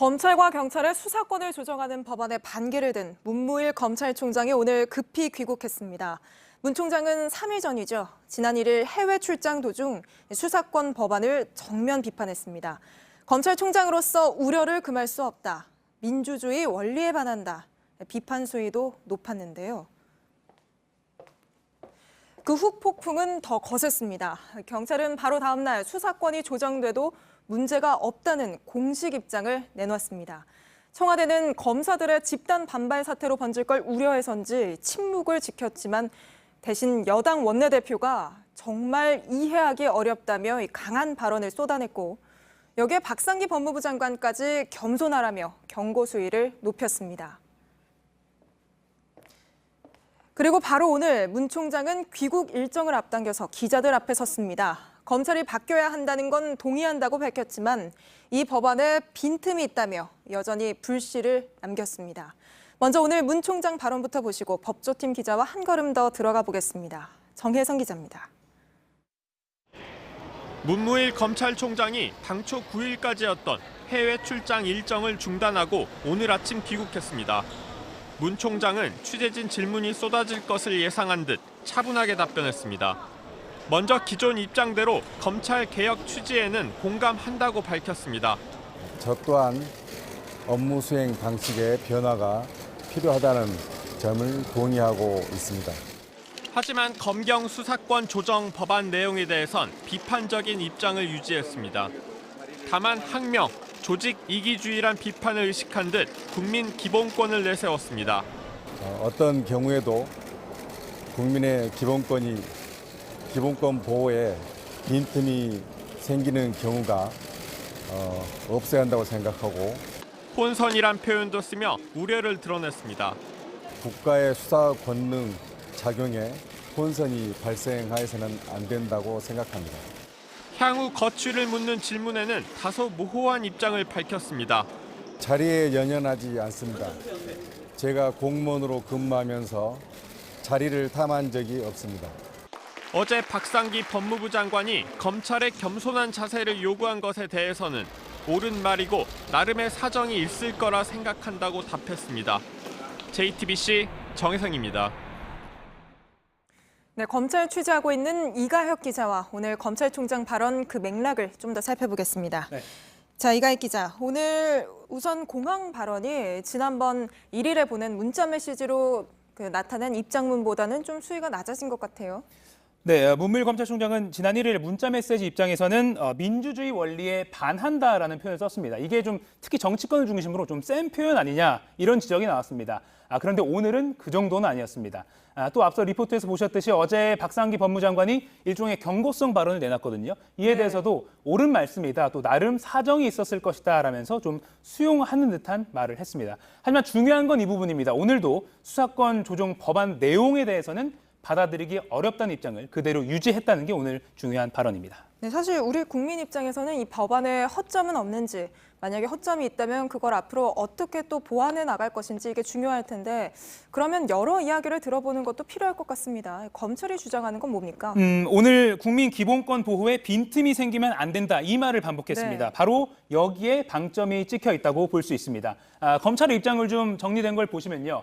검찰과 경찰의 수사권을 조정하는 법안에 반기를 든 문무일 검찰총장이 오늘 급히 귀국했습니다. 문 총장은 3일 전이죠. 지난 1일 해외 출장 도중 수사권 법안을 정면 비판했습니다. 검찰총장으로서 우려를 금할 수 없다. 민주주의 원리에 반한다. 비판 수위도 높았는데요. 그 후 폭풍은 더 거셌습니다. 경찰은 바로 다음 날 수사권이 조정돼도 문제가 없다는 공식 입장을 내놨습니다. 청와대는 검사들의 집단 반발 사태로 번질 걸 우려해서인지 침묵을 지켰지만 대신 여당 원내대표가 정말 이해하기 어렵다며 강한 발언을 쏟아냈고 여기에 박상기 법무부 장관까지 겸손하라며 경고 수위를 높였습니다. 그리고 바로 오늘 문 총장은 귀국 일정을 앞당겨서 기자들 앞에 섰습니다. 검찰이 바뀌어야 한다는 건 동의한다고 밝혔지만 이 법안에 빈틈이 있다며 여전히 불씨를 남겼습니다. 먼저 오늘 문 총장 발언부터 보시고 법조팀 기자와 한 걸음 더 들어가 보겠습니다. 정혜성 기자입니다. 문무일 검찰총장이 당초 9일까지였던 해외 출장 일정을 중단하고 오늘 아침 귀국했습니다. 문 총장은 취재진 질문이 쏟아질 것을 예상한 듯 차분하게 답변했습니다. 먼저 기존 입장대로 검찰 개혁 취지에는 공감한다고 밝혔습니다. 저 또한 업무 수행 방식의 변화가 필요하다는 점을 동의하고 있습니다. 하지만 검경 수사권 조정 법안 내용에 대해선 비판적인 입장을 유지했습니다. 다만 항명, 조직 이기주의란 비판을 의식한 듯 국민 기본권을 내세웠습니다. 어떤 경우에도 국민의 기본권 보호에 빈틈이 생기는 경우가 없어야 한다고 생각하고 혼선이란 표현도 쓰며 우려를 드러냈습니다. 국가의 수사 권능 작용에 혼선이 발생하여서는 안 된다고 생각합니다. 향후 거취를 묻는 질문에는 다소 모호한 입장을 밝혔습니다. 자리에 연연하지 않습니다. 제가 공무원으로 근무하면서 자리를 탐한 적이 없습니다. 어제 박상기 법무부 장관이 검찰의 겸손한 자세를 요구한 것에 대해서는 옳은 말이고 나름의 사정이 있을 거라 생각한다고 답했습니다. JTBC 정혜성입니다. 네, 검찰 취재하고 있는 이가혁 기자와 오늘 검찰총장 발언 그 맥락을 좀 더 살펴보겠습니다. 네. 자, 이가혁 기자, 오늘 우선 공항 발언이 지난번 1일에 보낸 문자 메시지로 나타낸 입장문보다는 좀 수위가 낮아진 것 같아요. 네, 문무일 검찰총장은 지난 1일 문자 메시지 입장에서는 민주주의 원리에 반한다라는 표현을 썼습니다. 이게 좀 특히 정치권을 중심으로 좀 센 표현 아니냐 이런 지적이 나왔습니다. 그런데 오늘은 그 정도는 아니었습니다. 또 앞서 리포트에서 보셨듯이 어제 박상기 법무장관이 일종의 경고성 발언을 내놨거든요. 이에 대해서도 옳은 말씀이다. 또 나름 사정이 있었을 것이다 라면서 좀 수용하는 듯한 말을 했습니다. 하지만 중요한 건 이 부분입니다. 오늘도 수사권 조정 법안 내용에 대해서는 받아들이기 어렵다는 입장을 그대로 유지했다는 게 오늘 중요한 발언입니다. 네, 사실 우리 국민 입장에서는 이 법안에 허점은 없는지, 만약에 허점이 있다면 그걸 앞으로 어떻게 또 보완해 나갈 것인지 이게 중요할 텐데 그러면 여러 이야기를 들어보는 것도 필요할 것 같습니다. 검찰이 주장하는 건 뭡니까? 오늘 국민 기본권 보호에 빈틈이 생기면 안 된다 이 말을 반복했습니다. 네. 바로 여기에 방점이 찍혀 있다고 볼 수 있습니다. 검찰의 입장을 좀 정리된 걸 보시면요.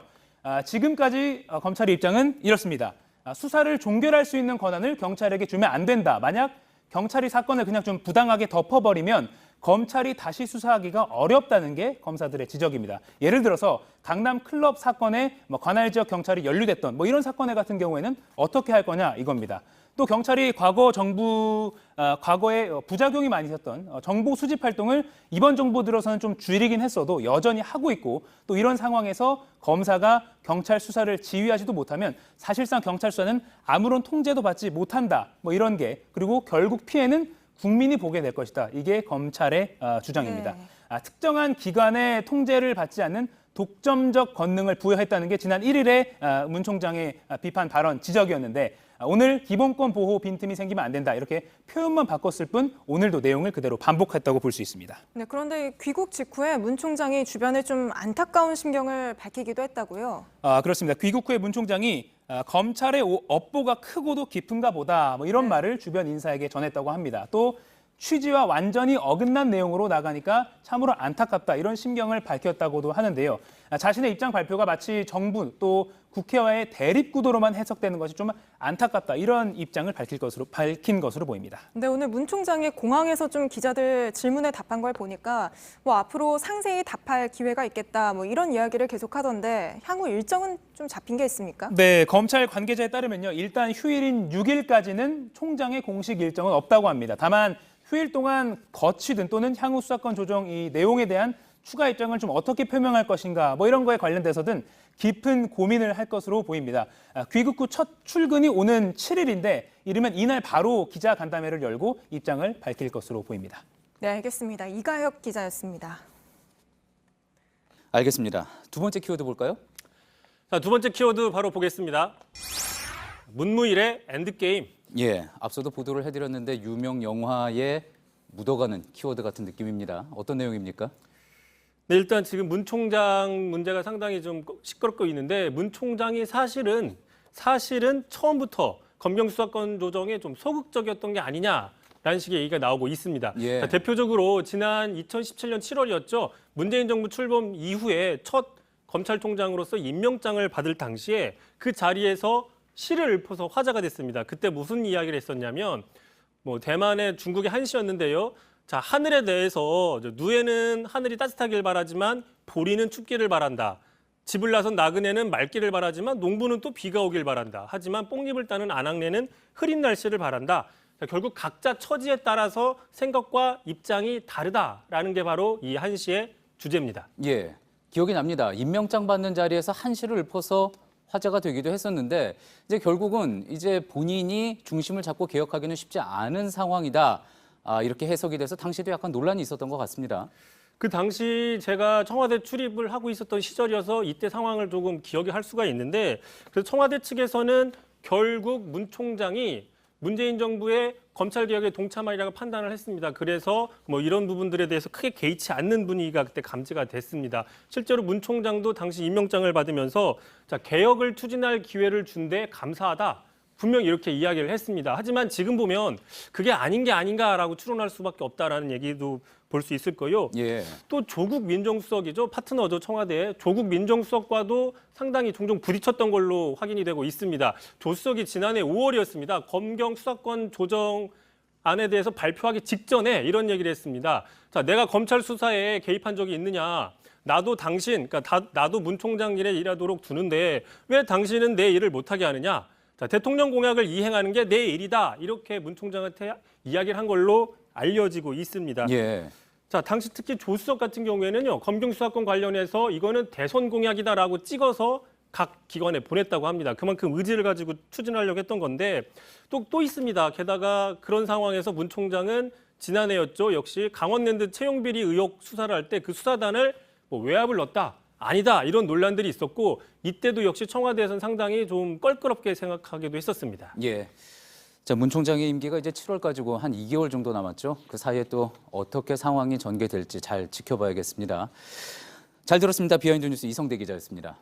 지금까지 검찰의 입장은 이렇습니다. 수사를 종결할 수 있는 권한을 경찰에게 주면 안 된다. 만약 경찰이 사건을 그냥 좀 부당하게 덮어버리면 검찰이 다시 수사하기가 어렵다는 게 검사들의 지적입니다. 예를 들어서 강남 클럽 사건에 관할 지역 경찰이 연루됐던 이런 사건에 같은 경우에는 어떻게 할 거냐 이겁니다. 또 경찰이 과거에 부작용이 많이 있었던 정보 수집 활동을 이번 정부 들어서는 좀 줄이긴 했어도 여전히 하고 있고 또 이런 상황에서 검사가 경찰 수사를 지휘하지도 못하면 사실상 경찰 수사는 아무런 통제도 받지 못한다. 이런 게 그리고 결국 피해는 국민이 보게 될 것이다. 이게 검찰의 주장입니다. 특정한 기관의 통제를 받지 않는 독점적 권능을 부여했다는 게 지난 1일에 문 총장의 비판 발언 지적이었는데 오늘 기본권 보호 빈틈이 생기면 안 된다. 이렇게 표현만 바꿨을 뿐 오늘도 내용을 그대로 반복했다고 볼 수 있습니다. 네, 그런데 귀국 직후에 문 총장이 주변에 좀 안타까운 심경을 밝히기도 했다고요? 그렇습니다. 귀국 후에 문 총장이 검찰의 업보가 크고도 깊은가 보다 이런 말을 주변 인사에게 전했다고 합니다. 또 취지와 완전히 어긋난 내용으로 나가니까 참으로 안타깝다 이런 심경을 밝혔다고도 하는데요. 자신의 입장 발표가 마치 정부 또 국회와의 대립 구도로만 해석되는 것이 좀 안타깝다 이런 입장을 밝힌 것으로 보입니다. 근데 오늘 문 총장이 공항에서 좀 기자들 질문에 답한 걸 보니까 뭐 앞으로 상세히 답할 기회가 있겠다 뭐 이런 이야기를 계속하던데 향후 일정은 좀 잡힌 게 있습니까? 네, 검찰 관계자에 따르면요. 일단 휴일인 6일까지는 총장의 공식 일정은 없다고 합니다. 다만 휴일 동안 거치든 또는 향후 수사권 조정 이 내용에 대한 추가 입장을 좀 어떻게 표명할 것인가 뭐 이런 거에 관련돼서든 깊은 고민을 할 것으로 보입니다. 귀국 후 첫 출근이 오는 7일인데 이르면 이날 바로 기자 간담회를 열고 입장을 밝힐 것으로 보입니다. 네, 알겠습니다. 이가혁 기자였습니다. 알겠습니다. 두 번째 키워드 볼까요? 자, 두 번째 키워드 바로 보겠습니다. 문무일의 엔드게임. 예, 앞서도 보도를 해드렸는데 유명 영화에 묻어가는 키워드 같은 느낌입니다. 어떤 내용입니까? 네, 일단 지금 문 총장 문제가 상당히 좀 시끄럽고 있는데 문 총장이 사실은 처음부터 검경 수사권 조정에 좀 소극적이었던 게 아니냐라는 식의 얘기가 나오고 있습니다. 예. 자, 대표적으로 지난 2017년 7월이었죠. 문재인 정부 출범 이후에 첫 검찰총장으로서 임명장을 받을 당시에 그 자리에서 시를 읊어서 화제가 됐습니다. 그때 무슨 이야기를 했었냐면 뭐 대만의 중국의 한시였는데요. 자, 하늘에 대해서 누에는 하늘이 따뜻하길 바라지만 보리는 춥기를 바란다. 집을 나선 나그네는 맑기를 바라지만 농부는 또 비가 오길 바란다. 하지만 뽕잎을 따는 아낙네는 흐린 날씨를 바란다. 자, 결국 각자 처지에 따라서 생각과 입장이 다르다라는 게 바로 이 한시의 주제입니다. 예, 기억이 납니다. 임명장 받는 자리에서 한시를 읊어서 화제가 되기도 했었는데 이제 결국은 이제 본인이 중심을 잡고 개혁하기는 쉽지 않은 상황이다. 이렇게 해석이 돼서 당시에도 약간 논란이 있었던 것 같습니다. 그 당시 제가 청와대 출입을 하고 있었던 시절이어서 이때 상황을 조금 기억이 할 수가 있는데 그래서 청와대 측에서는 결국 문 총장이 문재인 정부의 검찰개혁에 동참하리라고 판단을 했습니다. 그래서 뭐 이런 부분들에 대해서 크게 개의치 않는 분위기가 그때 감지가 됐습니다. 실제로 문 총장도 당시 임명장을 받으면서 자, 개혁을 추진할 기회를 준 데 감사하다. 분명히 이렇게 이야기를 했습니다. 하지만 지금 보면 그게 아닌 게 아닌가라고 추론할 수밖에 없다라는 얘기도 볼 수 있을 거요. 예. 또 조국 민정수석이죠. 파트너죠. 청와대. 조국 민정수석과도 상당히 종종 부딪혔던 걸로 확인이 되고 있습니다. 조 수석이 지난해 5월이었습니다. 검경 수사권 조정안에 대해서 발표하기 직전에 이런 얘기를 했습니다. 자, 내가 검찰 수사에 개입한 적이 있느냐. 나도 나도 문 총장 일에 일하도록 두는데 왜 당신은 내 일을 못하게 하느냐. 자, 대통령 공약을 이행하는 게 내 일이다. 이렇게 문 총장한테 이야기를 한 걸로 알려지고 있습니다. 예. 자, 당시 특히 조 수석 같은 경우에는요. 검경 수사권 관련해서 이거는 대선 공약이다라고 찍어서 각 기관에 보냈다고 합니다. 그만큼 의지를 가지고 추진하려고 했던 건데 또 있습니다. 게다가 그런 상황에서 문 총장은 지난해였죠. 역시 강원랜드 채용비리 의혹 수사를 할 때 그 수사단을 뭐 외압을 넣었다. 아니다. 이런 논란들이 있었고 이때도 역시 청와대에서는 상당히 좀 껄끄럽게 생각하기도 했었습니다. 예. 자, 문 총장의 임기가 이제 7월까지고 한 2개월 정도 남았죠. 그 사이에 또 어떻게 상황이 전개될지 잘 지켜봐야겠습니다. 잘 들었습니다. 비하인드 뉴스 이성대 기자였습니다.